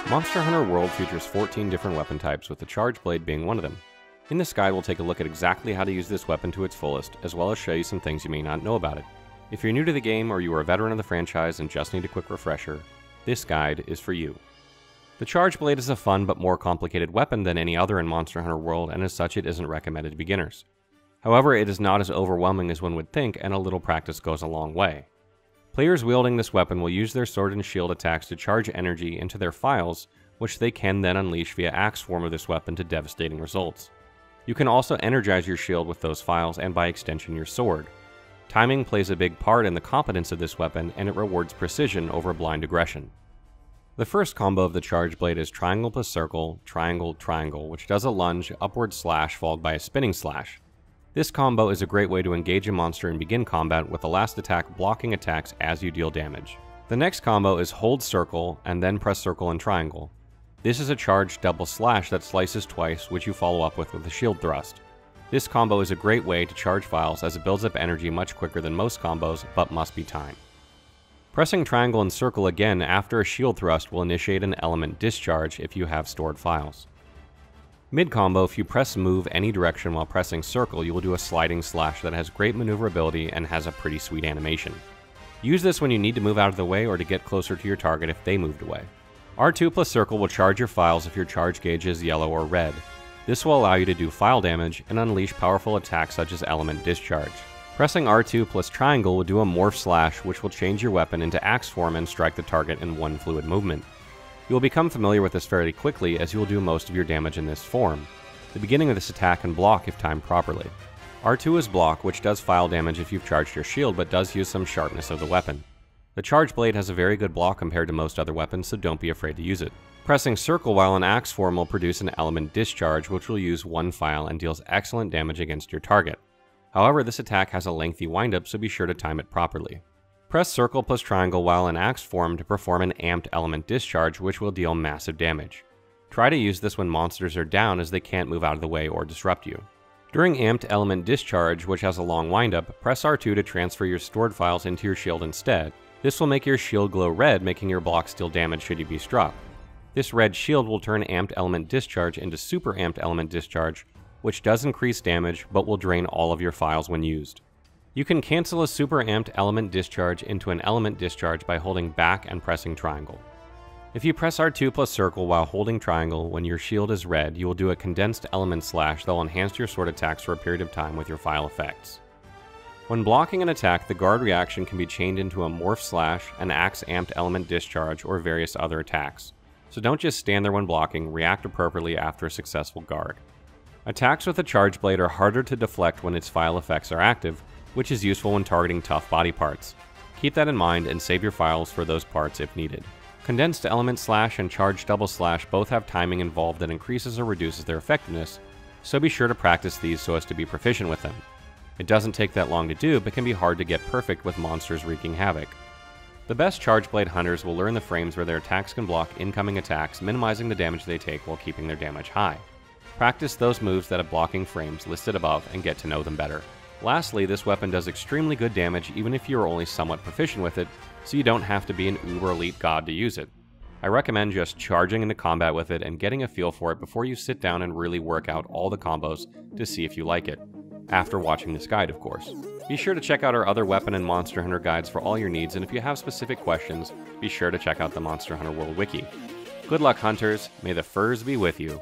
Monster Hunter World features 14 different weapon types, with the Charge Blade being one of them. In this guide, we'll take a look at exactly how to use this weapon to its fullest, as well as show you some things you may not know about it. If you're new to the game or you are a veteran of the franchise and just need a quick refresher, this guide is for you. The Charge Blade is a fun but more complicated weapon than any other in Monster Hunter World, and as such it isn't recommended to beginners. However, it is not as overwhelming as one would think, and a little practice goes a long way. Players wielding this weapon will use their sword and shield attacks to charge energy into their files, which they can then unleash via axe form of this weapon to devastating results. You can also energize your shield with those files and by extension your sword. Timing plays a big part in the competence of this weapon, and it rewards precision over blind aggression. The first combo of the Charge Blade is triangle plus circle, triangle, triangle, which does a lunge, upward slash followed by a spinning slash. This combo is a great way to engage a monster and begin combat, with the last attack blocking attacks as you deal damage. The next combo is hold circle and then press circle and triangle. This is a charged double slash that slices twice, which you follow up with a shield thrust. This combo is a great way to charge files as it builds up energy much quicker than most combos, but must be timed. Pressing triangle and circle again after a shield thrust will initiate an element discharge if you have stored files. Mid-combo, if you press move any direction while pressing circle, you will do a sliding slash that has great maneuverability and has a pretty sweet animation. Use this when you need to move out of the way or to get closer to your target if they moved away. R2 plus circle will charge your files if your charge gauge is yellow or red. This will allow you to do file damage and unleash powerful attacks such as element discharge. Pressing R2 plus triangle will do a morph slash, which will change your weapon into axe form and strike the target in one fluid movement. You will become familiar with this fairly quickly, as you will do most of your damage in this form. The beginning of this attack can block if timed properly. R2 is block, which does file damage if you've charged your shield, but does use some sharpness of the weapon. The Charge Blade has a very good block compared to most other weapons, so don't be afraid to use it. Pressing circle while in axe form will produce an element discharge, which will use one file and deals excellent damage against your target. However, this attack has a lengthy windup, so be sure to time it properly. Press circle plus triangle while in axe form to perform an amped element discharge, which will deal massive damage. Try to use this when monsters are down, as they can't move out of the way or disrupt you. During amped element discharge, which has a long windup, press R2 to transfer your stored files into your shield instead. This will make your shield glow red, making your blocks deal damage should you be struck. This red shield will turn amped element discharge into super amped element discharge, which does increase damage but will drain all of your files when used. You can cancel a super amped element discharge into an element discharge by holding back and pressing triangle. If you press R2 plus circle while holding triangle when your shield is red, you will do a condensed element slash that will enhance your sword attacks for a period of time with your file effects. When blocking an attack, the guard reaction can be chained into a morph slash, an axe amped element discharge, or various other attacks. So don't just stand there when blocking, react appropriately after a successful guard. Attacks with a Charge Blade are harder to deflect when its file effects are active, which is useful when targeting tough body parts. Keep that in mind and save your files for those parts if needed. Condensed element slash and charged double slash both have timing involved that increases or reduces their effectiveness, so be sure to practice these so as to be proficient with them. It doesn't take that long to do, but can be hard to get perfect with monsters wreaking havoc. The best Charge Blade hunters will learn the frames where their attacks can block incoming attacks, minimizing the damage they take while keeping their damage high. Practice those moves that have blocking frames listed above and get to know them better. Lastly, this weapon does extremely good damage even if you are only somewhat proficient with it, so you don't have to be an uber elite god to use it. I recommend just charging into combat with it and getting a feel for it before you sit down and really work out all the combos to see if you like it. After watching this guide, of course. Be sure to check out our other weapon and Monster Hunter guides for all your needs, and if you have specific questions, be sure to check out the Monster Hunter World Wiki. Good luck, hunters. May the furs be with you.